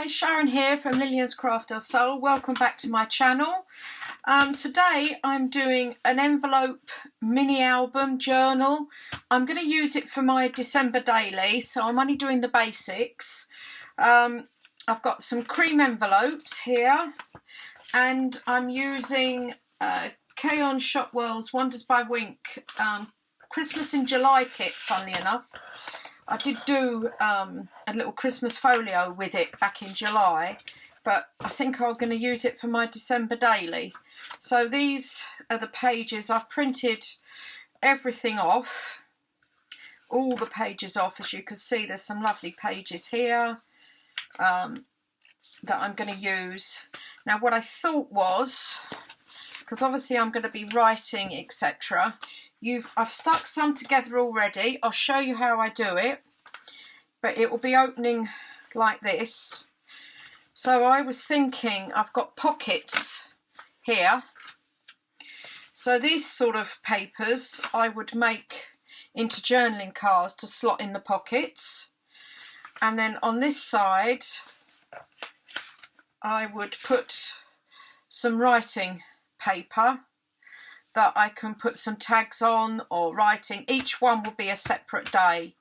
Sharon here from Lillian's Craft Our Soul. Welcome back to my channel. Today I'm doing an envelope mini album journal. I'm going to use it for my December daily, so I'm only doing the basics. I've got some cream envelopes here, and I'm using Kyung Shotwell's Wonders by Wink Christmas in July kit, funnily enough. I did do a little Christmas folio with it back in July, but I think I'm going to use it for my December daily. So these are the pages. I've printed everything off, all the pages off. As you can see, there's some lovely pages here that I'm going to use. Now what I thought was, because obviously I'm going to be writing, etc. I've stuck some together already. I'll show you how I do it, but it will be opening like this. So I was thinking, I've got pockets here. So these sort of papers I would make into journaling cards to slot in the pockets. And then on this side, I would put some writing paper that I can put some tags on or writing. Each one will be a separate day.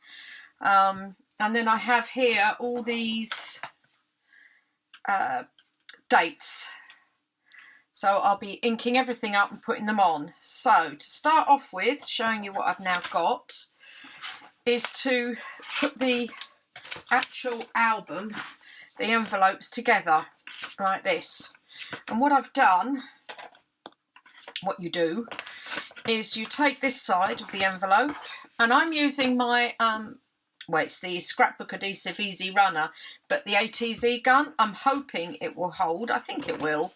And then I have here all these dates. So I'll be inking everything up and putting them on. So to start off with, showing you what I've now got, is to put the actual album, the envelopes together like this. And what I've done, what you do is you take this side of the envelope, and I'm using my well, it's the scrapbook adhesive easy runner, but the ATZ gun, I'm hoping it will hold. I think it will.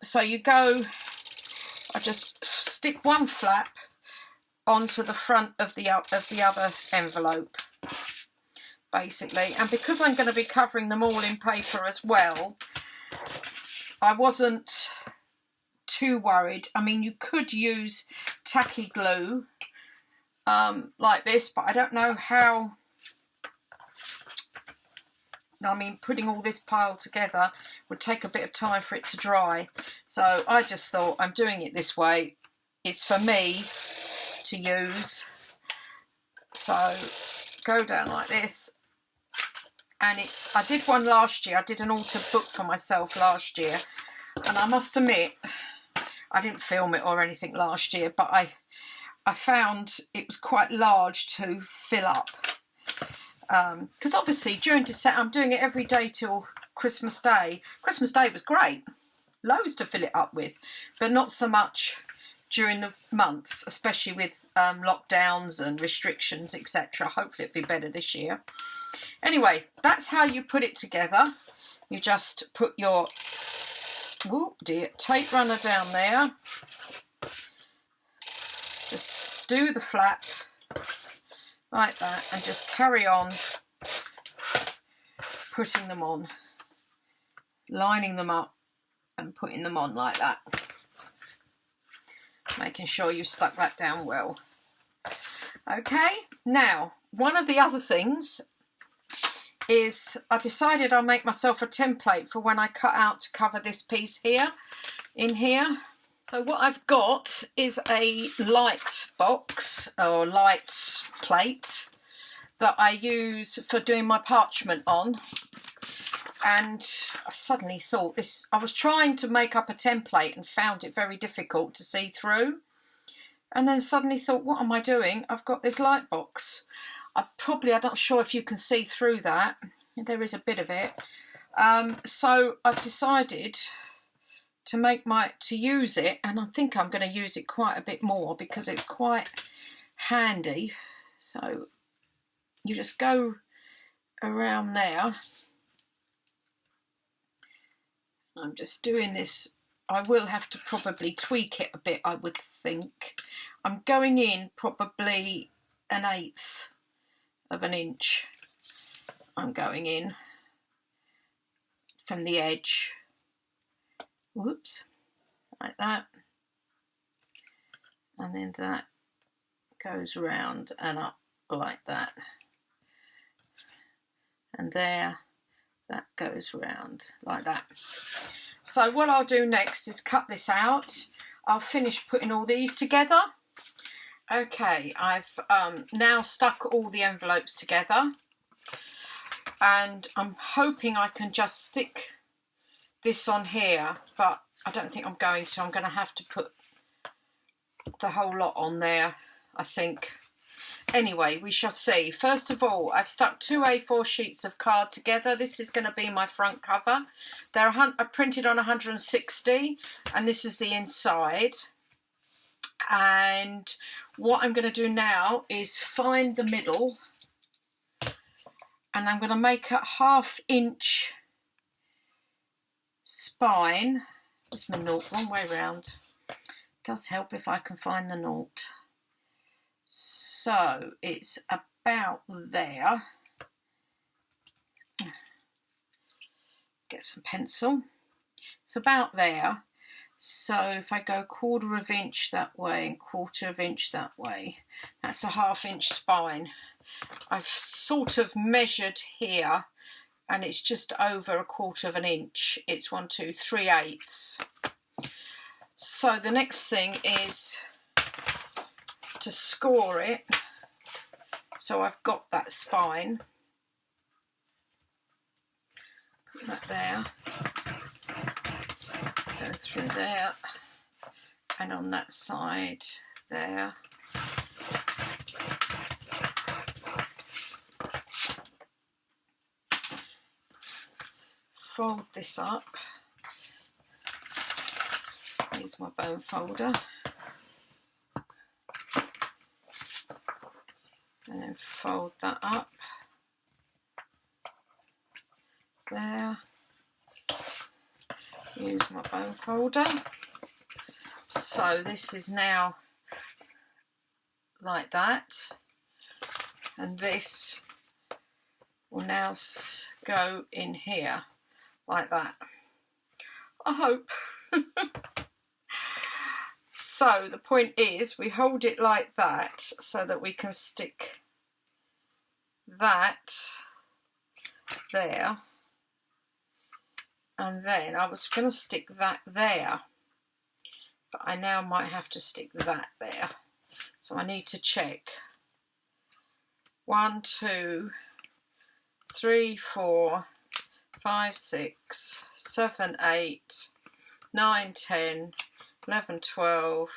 So you go, I just stick one flap onto the front of the other envelope, basically. And because I'm going to be covering them all in paper as well, I wasn't too worried. I mean, you could use tacky glue like this, but I don't know how. I mean, putting all this pile together would take a bit of time for it to dry. So I just thought, I'm doing it this way. It's for me to use. So go down like this. And I did one last year. I did an autumn book for myself last year. And I must admit, I didn't film it or anything last year, but I found it was quite large to fill up. Because obviously during December, I'm doing it every day till Christmas Day. Christmas Day was great, loads to fill it up with, but not so much during the months, especially with lockdowns and restrictions, etc. Hopefully it'll be better this year. Anyway, that's how you put it together. You just put your tape runner down there. Just do the flap like that and just carry on putting them on, lining them up and putting them on like that, making sure you've stuck that down well. Okay, now one of the other things is I decided I'll make myself a template for when I cut out to cover this piece here, in here. So what I've got is a light box or light plate that I use for doing my parchment on. And I suddenly thought this, I was trying to make up a template and found it very difficult to see through. And then suddenly thought, what am I doing? I've got this light box. I'm not sure if you can see through that. There is a bit of it. So I've decided to use it, and I think I'm going to use it quite a bit more because it's quite handy. So you just go around there. I'm just doing this. I will have to probably tweak it a bit, I would think. I'm going in probably 1/8 of an inch. I'm going in from the edge. Whoops, like that, and then that goes round and up like that, and there That goes round like that. So what I'll do next is cut this out. I'll finish putting all these together. Okay, I've now stuck all the envelopes together, and I'm hoping I can just stick this on here, but I don't think I'm going to. I'm going to have to put the whole lot on there, I think. Anyway, we shall see. First of all, I've stuck 2 A4 sheets of card together. This is going to be my front cover. They're printed on 160, and this is the inside. And what I'm going to do now is find the middle, and I'm going to make a 1/2 inch spine. There's my naught, wrong way round. It does help if I can find the naught. So it's about there. Get some pencil. It's about there. So if I go 1/4 inch that way and 1/4 inch that way, that's a 1/2 inch spine. I've sort of measured here, and it's just over 1/4 inch. It's 1, 2, 3/8. So the next thing is to score it, so I've got that spine. Put that there, go through there, and on that side there. Fold this up. Use my bone folder. And then fold that up there. Use my bone folder. So this is now like that, and this will now go in here like that, I hope. So the point is, we hold it like that so that we can stick that there, and then I was going to stick that there, but I now might have to stick that there. So I need to check. 1, 2, 3, 4, 5, 6, 7, 8, 9, 10, 11, 12,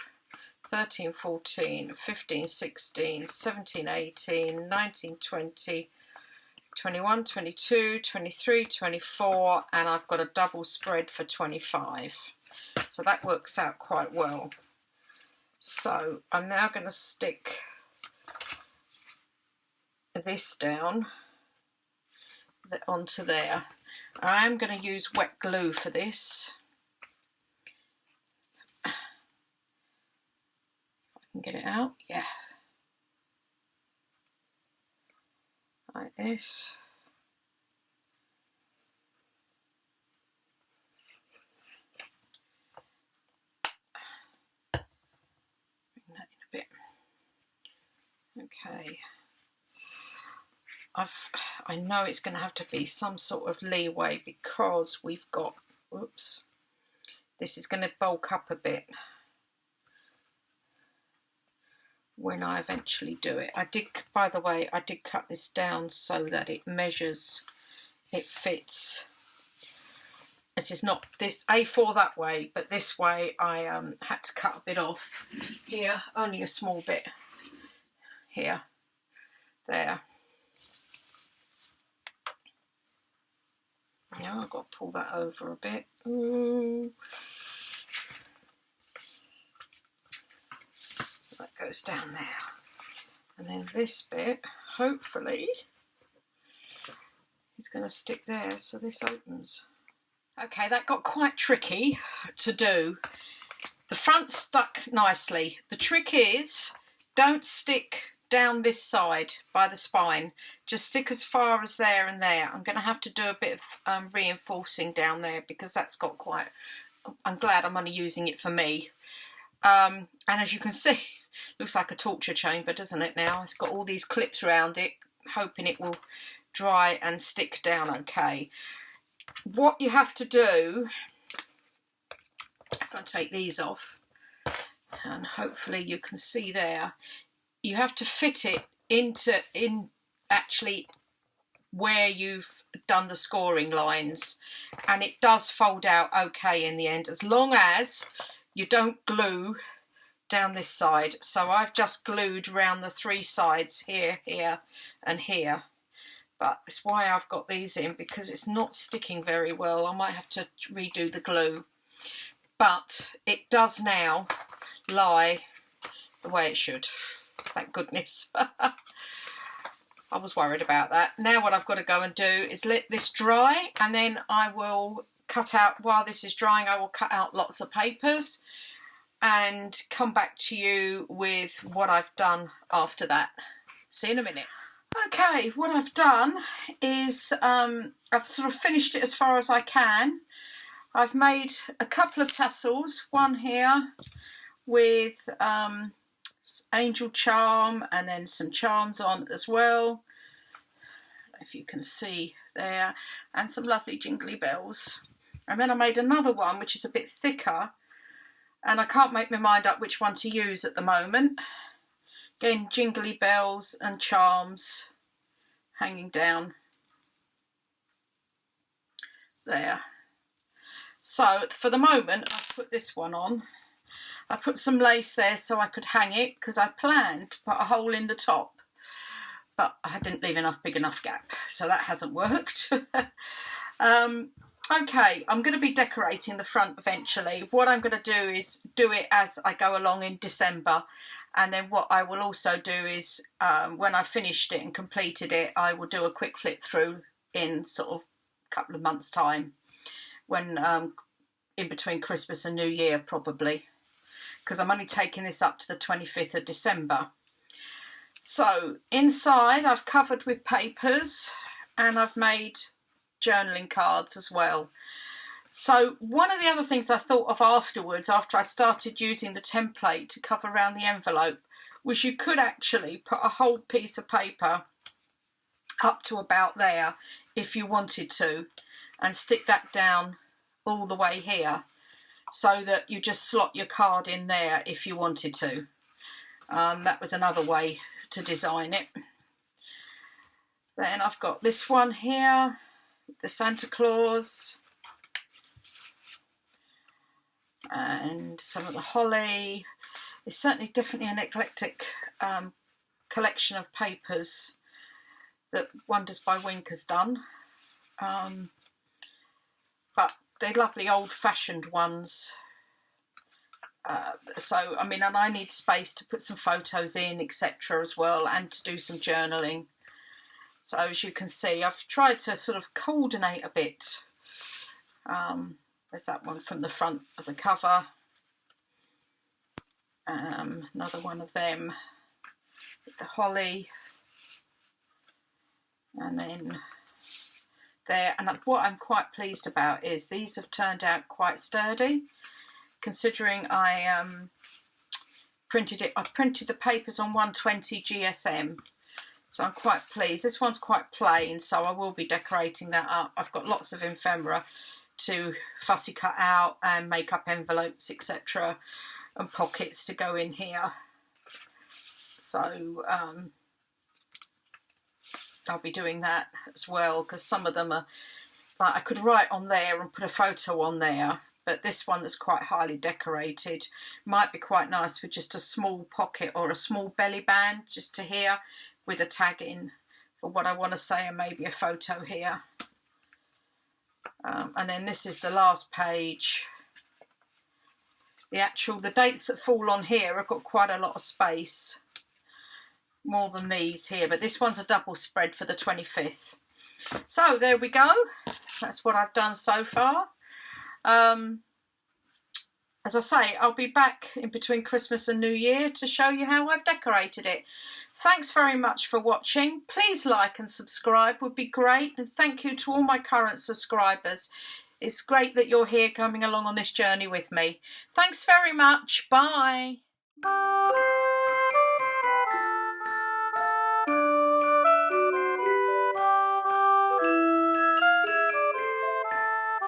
13, 14, 15, 16, 17, 18, 19, 20, 21, 22, 23, 24, and I've got a double spread for 25. So that works out quite well. So I'm now going to stick this down onto there. I'm going to use wet glue for this. If I can get it out, yeah. Like this. Bring that in a bit. Okay. I know it's going to have to be some sort of leeway because we've got, oops, this is going to bulk up a bit when I eventually do it. I did, by the way, I did cut this down so that it measures, it fits. This is not this A4 that way, but this way I had to cut a bit off here, only a small bit here, there. Now I've got to pull that over a bit. Ooh. So that goes down there. And then this bit, hopefully, is going to stick there, so this opens. Okay, that got quite tricky to do. The front stuck nicely. The trick is, don't stick down this side by the spine. Just stick as far as there and there. I'm going to have to do a bit of reinforcing down there because that's got quite... I'm glad I'm only using it for me. And as you can see, looks like a torture chamber, doesn't it now? It's got all these clips around it, hoping it will dry and stick down okay. What you have to do, if I take these off, and hopefully you can see there, you have to fit it in actually where you've done the scoring lines, and it does fold out okay in the end, as long as you don't glue down this side. So I've just glued around the three sides here, here and here, but it's why I've got these in, because it's not sticking very well. I might have to redo the glue, but it does now lie the way it should, thank goodness. I was worried about that. Now what I've got to go and do is let this dry, and then I will cut out, while this is drying, I will cut out lots of papers and come back to you with what I've done after that. See you in a minute. Okay, what I've done is I've sort of finished it as far as I can. I've made a couple of tassels, one here with angel charm and then some charms on as well, if you can see there, and some lovely jingly bells. And then I made another one which is a bit thicker, and I can't make my mind up which one to use at the moment. Again, jingly bells and charms hanging down there. So for the moment I've put this one on. I put some lace there so I could hang it, because I planned to put a hole in the top, but I didn't leave enough big enough gap, so that hasn't worked. Okay, I'm going to be decorating the front eventually. What I'm going to do is do it as I go along in December, and then what I will also do is when I've finished it and completed it, I will do a quick flip through in sort of a couple of months' time, when in between Christmas and New Year probably, because I'm only taking this up to the 25th of December. So inside I've covered with papers, and I've made journaling cards as well. So one of the other things I thought of afterwards, after I started using the template to cover around the envelope, was you could actually put a whole piece of paper up to about there if you wanted to, and stick that down all the way here, so that you just slot your card in there if you wanted to. That was another way to design it. Then I've got this one here, the Santa Claus, and some of the holly. It's certainly definitely an eclectic collection of papers that Wonders by Wink has done. But they're lovely old-fashioned ones. So, I mean, and I need space to put some photos in, etc. as well, and to do some journaling. So as you can see, I've tried to sort of coordinate a bit. There's that one from the front of the cover. Another one of them with the holly. And then there. And what I'm quite pleased about is these have turned out quite sturdy, considering I printed it. I printed the papers on 120 GSM. So I'm quite pleased. This one's quite plain, so I will be decorating that up. I've got lots of ephemera to fussy cut out and make up envelopes, etc. and pockets to go in here. So I'll be doing that as well, because some of them are, like, I could write on there and put a photo on there, but this one that's quite highly decorated might be quite nice with just a small pocket or a small belly band just to here, with a tag in for what I want to say, and maybe a photo here. And then this is the last page. The dates that fall on here have got quite a lot of space, more than these here, but this one's a double spread for the 25th. So there we go. That's what I've done so far. As I say, I'll be back in between Christmas and New Year to show you how I've decorated it. Thanks very much for watching. Please like and subscribe, would be great. And thank you to all my current subscribers. It's great that you're here coming along on this journey with me. Thanks very much. Bye.